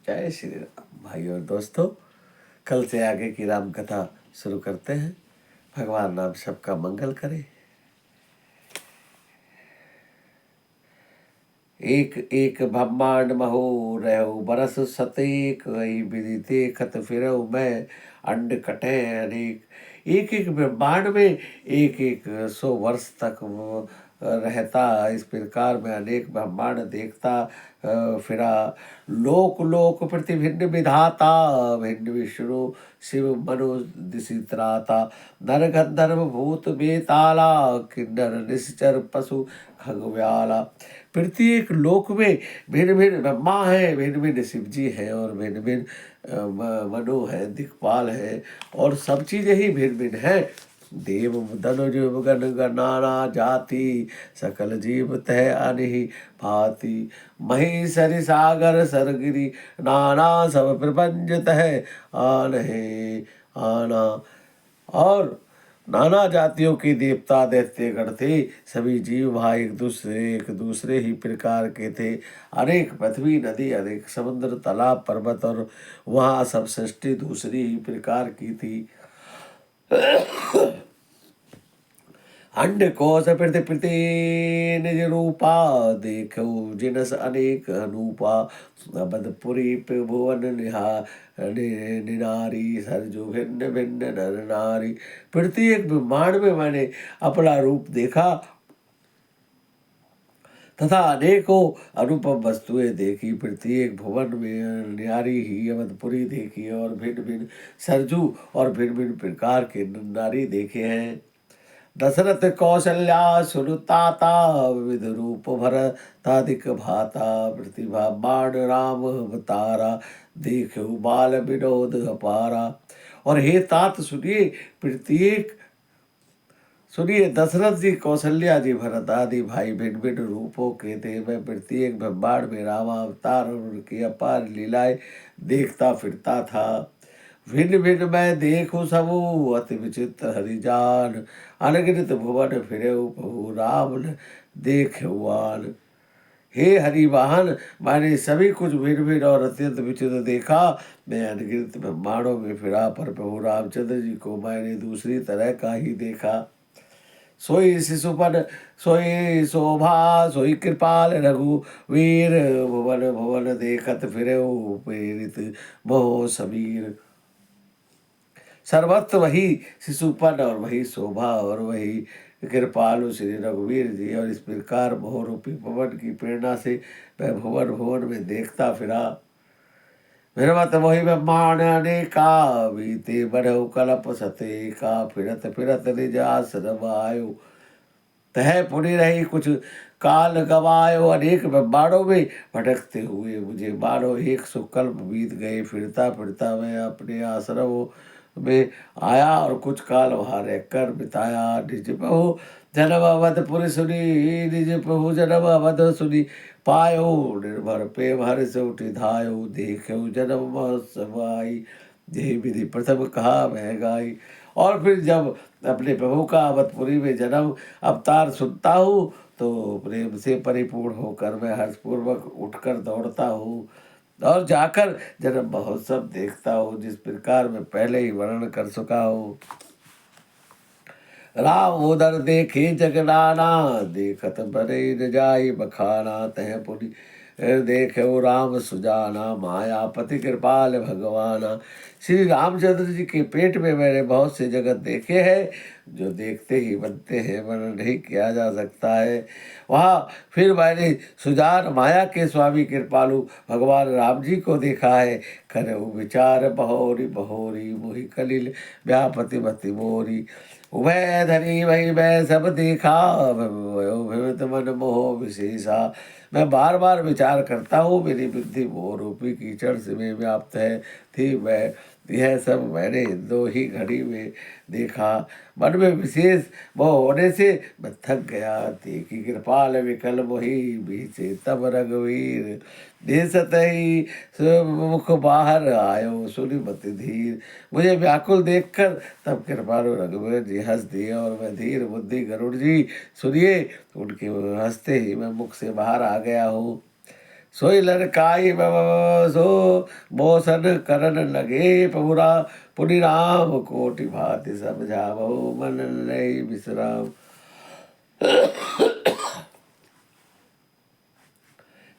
जय श्री राम। भाई और दोस्तों, कल से आगे की राम कथा शुरू करते हैं। भगवान नाम सबका मंगल करे। एक एक ब्रह्मांड महो रहो बरस सतेक, वही विधि देखत फिरऊ मैं अंड कटे अनेक। एक एक ब्रह्मांड में एक एक 100 वर्ष तक वो रहता। इस प्रकार में अनेक ब्रह्मांड देखता फिरा। लोक लोक प्रति भिन्न विधाता, भिन्न विष्णु शिव मनु दिशित्राता। नर गंधर्व भूत बेताला, किन्नर निश्चर पशु खगव्याला। प्रत्येक लोक में भिन्न भिन्न ब्रह्मा है, भिन्न भिन्न शिव जी है, और भिन्न भिन्न मनु है, दिक्पाल है, और सब चीजें ही भिन्न भिन्न है। देव धनुज गण गणाना जाति, सकल जीव तह अनिहि भांति। महेश्वरी सागर सरगिरी, नाना सब प्रपंच तह आन है आना। और नाना जातियों के देवता दैत्य गण थे। सभी जीव भाई एक दूसरे ही प्रकार के थे। अनेक पृथ्वी नदी, अनेक समुद्र तालाब पर्वत, और वहाँ सब सृष्टि दूसरी ही प्रकार की थी। अंड कोश प्रति निज रूपा, देखो जिनस अनेक अनूपा। अबधपुरी भुवन निनारी, सरजु भिन्न भिन्न नर नारी। प्रत्येक ब्रह्मांड में मैंने अपना रूप देखा तथा अनेकों अनुपम वस्तुएं देखी। प्रत्येक भुवन में न्यारी ही अवधपुरी देखी, और भिन्न भिन्न सरजू और भिन्न भिन्न प्रकार के नारी देखे हैं। दशरथ कौशल्या सुनुताता, विविध रूप भरतादिक भाता। प्रतिभा बाण राम अवतारा, देखो बाल विनोद अपारा। और हे तात सुनिए, दशरथ जी, कौशल्या जी, भरत आदि भाई भिन्न भिन्न रूपों के थे। मैं प्रत्येक ब्रह्मांड में रामावतार और उनकी अपार लीलाएं देखता फिरता था। भिन्न भिन्न मैं देखूं सबू, अति विचित्र हरिजान। अनगिनत भुवन फिरे प्रभु राम देखवान। हे हरिवाहन, मैंने सभी कुछ भिन्न भिन्न और अत्यंत विचित्र देखा। मैं अनगिनत ब्रह्मांडों में फिरा, पर प्रभु रामचंद्र जी को मैंने दूसरी तरह का ही देखा। सोई शिशुपन सोई शोभा, सोई कृपाल रघुवीर। भुवन भुवन देखत फिरे प्रेरित मोह समीर। सर्वत्र वही शिशुपन, और वही शोभा, और वही कृपालु श्री रघुवीर जी। और इस प्रकार मोहरूपी पवन की प्रेरणा से मैं भुवन भुवन में देखता फिरा। फिरवत मोहि ब्रह्मांड अनेका, बीते बढ़ऊ कल्प सतेका। फिरत फिरत निज आश्रम आयो, तह पुनि रही कुछ काल गवायो। अनेक ब्रह्मांडों में भटकते हुए मुझे मानो 100 कल्प बीत गए। फिरता फिरता मैं अपने आश्रम में आया, और कुछ काल वहाँ रहकर बिताया। निज प्रभु जन्म अवधपुर सुनी, निज प्रभु जन्म अवध सुनी पायो। निर्भर पे हर से उठी धायो, देखो जन्म महोत्सव आई। यही विधि प्रथम कहा मैं गाई। और फिर जब अपने प्रभु का अवधपुरी में जन्म अवतार सुनता हूँ, तो प्रेम से परिपूर्ण होकर मैं हर्षपूर्वक उठकर दौड़ता हूँ, और जाकर जन्म महोत्सव देखता हूँ, जिस प्रकार मैं पहले ही वर्णन कर चुका हूँ। राम उदर देखे जगनाना, देखत बने न जाई बखाना। तह पुनि देखो राम सुजाना, मायापति कृपाल भगवाना। श्री रामचंद्र जी के पेट में मैंने बहुत से जगत देखे हैं, जो देखते ही बनते हैं, वर्णन नहीं किया जा सकता है। वहाँ फिर मैंने सुजान माया के स्वामी कृपालु भगवान राम जी को देखा है। करऊ विचार बहोरी बहोरी, मोहि कलिल व्यापति मति मोरी। उभय धनी वही मैं सब देखा, भवित मन मोह विशेषा। मैं बार बार विचार करता हूँ, मेरी बुद्धि मोह रूपी कीचड़ से में व्याप्त है थी। मैं यह सब मैंने 2 ही घड़ी में देखा। मन में विशेष मोह होने से मैं थक गया। देखी कृपाल विकल मोही, बीचे तब रघुवीर। देसत ही मुख बाहर आयो, सुनि मति धीर। मुझे व्याकुल देखकर तब कृपालु रघुवीर जी हंस दिए, और मैं धीर बुद्धि गरुड़ जी सुनिए, उनके हंसते ही मैं मुख से बाहर आ गया हूँ। सोई लड़काई सो मोसन करन लगे प्रभुरा पुनि राम कोटि भांति समझावो मन नहीं विश्राम।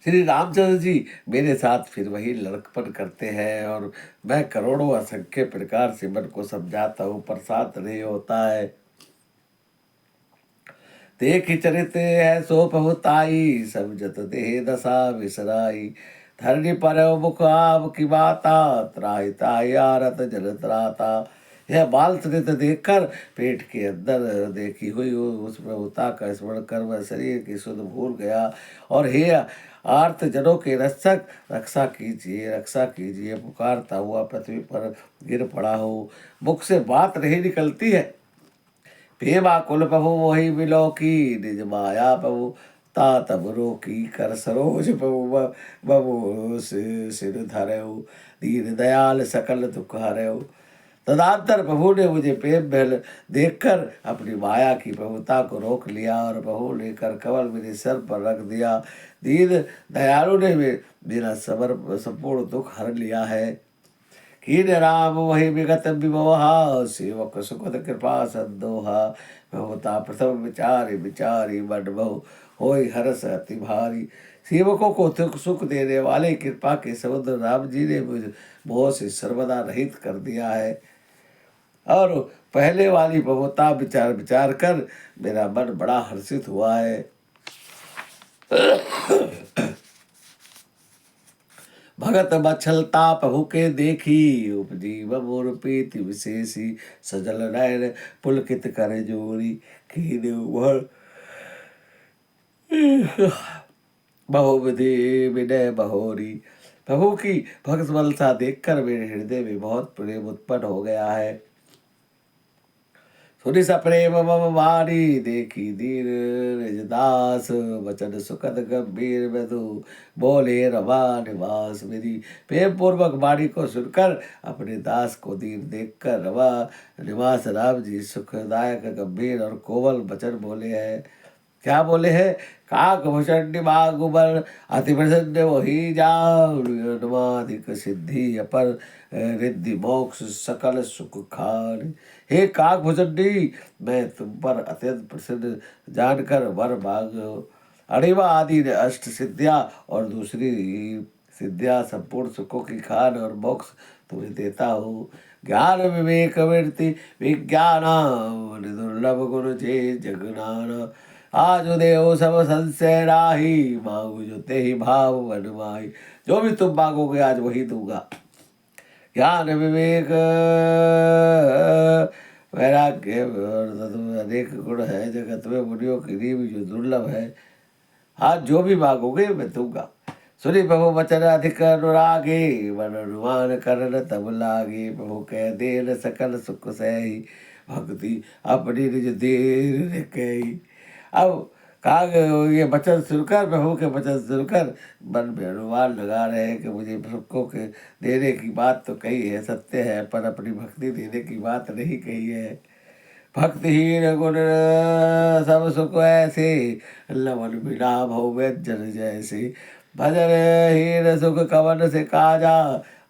श्री रामचंद्र जी मेरे साथ फिर वही लड़कपन करते हैं और मैं करोड़ों असंख्य प्रकार से मन को समझाता हूँ, पर शांत नहीं होता है। देखि चरित है सो पहुताई, समझत देह दशा विसराई। धरनी पर मुख आब की बाता, त्राहि ताहि आरत जल त्राता। यह बाल चरित देखकर पेट के अंदर देखी हुई उस प्रभुता का स्मरण कर वह शरीर की सुध भूल गया और हे आर्त जनों के रक्षक रक्षा कीजिए रक्षा कीजिए पुकारता हुआ पृथ्वी पर गिर पड़ा हो। मुख से बात नहीं निकलती है। पेमा कुल प्रभु मोहि मिलो की निज माया प्रभु ता तब रोकी कर सरोज प्रभु बबु सिर धरऊ दीन दयाल सकल दुख हरऊ। तदांतर प्रभु ने मुझे प्रेम महल देखकर अपनी माया की प्रभुता को रोक लिया और प्रभु लेकर कमल मेरे सर पर रख दिया। दीन दयालु ने मेरा संपूर्ण दुख हर लिया है। कीन राम वही विगत विमोहा, सेवक सुखद कृपा संदोहा। भवता प्रथम विचारी विचारी मन बहु होई हरस अति भारी। सेवकों को सुख देने वाले कृपा के समुद्र राम जी ने मुझे मोह से सर्वदा रहित कर दिया है। और पहले वाली भवता विचार विचार कर मेरा मन बड़ा हर्षित हुआ है। भगत बछलता प्रभु के देखी, उपजी मोर प्रीति विशेषी। सजल नयन पुलकित कर जोरी, कीन उभर बहुविधि विनय बहोरी। प्रभु की भक्त बलता देखकर मेरे हृदय में बहुत प्रेम उत्पन्न हो गया है। सुनि सप्रेम मम वाणी, देखी दीन निज दास। वचन सुखद गंभीर मधु, बोले रमा निवास। मेरी प्रेम पूर्वक वाणी को सुनकर अपने दास को दीन देखकर रमा निवास राम जी सुखदायक गंभीर और कोमल वचन बोले हैं। क्या बोले हैं? काक भूषण बागुबर अति प्रसन्न वही जाधिक सिद्धि अपर रिद्धि मोक्ष सकल सुख खान। हे काक भूषणी, मैं तुम पर अत्यंत प्रसन्न जानकर वर मांग अणिमा आदि अष्ट सिद्धियां और दूसरी सिद्धियां संपूर्ण सुखों की खान और मोक्ष तुम्हें देता हूँ। ज्ञान विवेक वृत्ति विज्ञान दुर्लभ गुण जे जगनाना। आज देव सब संशय राही, मांगू जो ते ही भाव बनवाई। जो भी तुम मांगोगे आज वही दूंगा। ज्ञान विवेक वैराग्य और अनेक गुण है जगत में मुनियों के लिए भी जो दुर्लभ है। आज जो भी मांगोगे मैं दूंगा। सुनी प्रभु वचन अधिक अनुरागे, मन अनुमान करन तब लागे। प्रभु कह देन सकल सुख सही, भक्ति अपनी निज देर कही। अब कहा ये वचन सुनकर प्रभु के वचन सुनकर मन में अनुमान लगा रहे हैं कि मुझे सुखों के देने की बात तो कही है, सत्य है, पर अपनी भक्ति देने की बात नहीं कही है। भक्तिहीन गुण सब सुख ऐसे, लवन बिना भव व्यंजन जैसे। भजन हीन सुख कवन से काजा,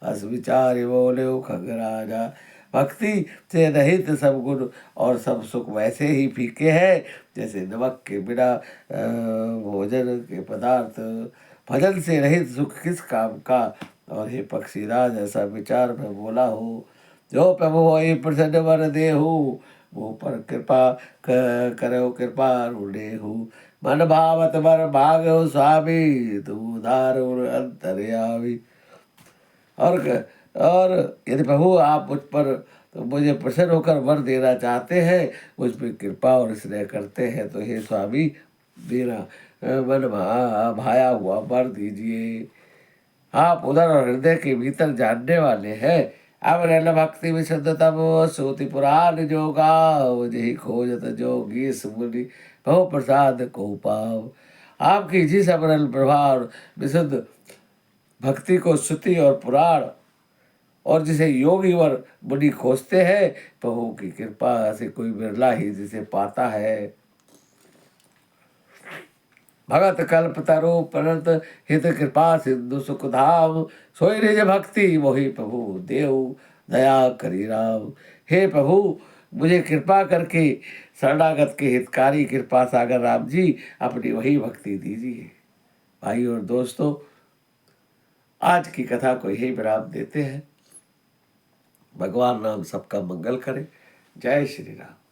अस विचार बोले खग राजा। भक्ति से रहित सब गुण और सब सुख वैसे ही फीके हैं जैसे नमक के बिना भोजन के पदार्थ। भजन से रहित सुख किस काम का, और हे पक्षीराज ऐसा विचार में बोला हो। जो प्रभु वही प्रसन्न वर देहु, वो पर कृपा करो कृपा रूढ़े हो। मन भावत वर भाग स्वामी, तू उदार अंतर्यामी। और यदि प्रभु आप मुझ पर तो मुझे प्रसन्न होकर वर देना चाहते हैं, मुझ पर कृपा और स्नेह करते हैं, तो हे स्वामी मेरा मन भाया हुआ वर दीजिए। आप उधर और हृदय के भीतर जानने वाले हैं। अब भक्ति विशुद्धतम सूति पुराण जो गाओ, जही खोजत जोगी सुमुनि बहु प्रसाद को पाओ। आपकी जिस अमरल प्रभाव विशुद्ध भक्ति को श्रुति और पुराण और जिसे योगी वर मुनि खोजते हैं, प्रभु की कृपा से कोई बिरला ही जिसे पाता है। भगत कल्प तरु प्रणत हित कृपा सिंधु सुख धाम, सोई निज भक्ति मोहि प्रभु देव दया करी राम। हे प्रभु, मुझे कृपा करके शरणागत के हितकारी कृपा सागर राम जी अपनी वही भक्ति दीजिए। भाई और दोस्तों, आज की कथा को यही विराम देते हैं। भगवान राम सबका मंगल करे। जय श्री राम।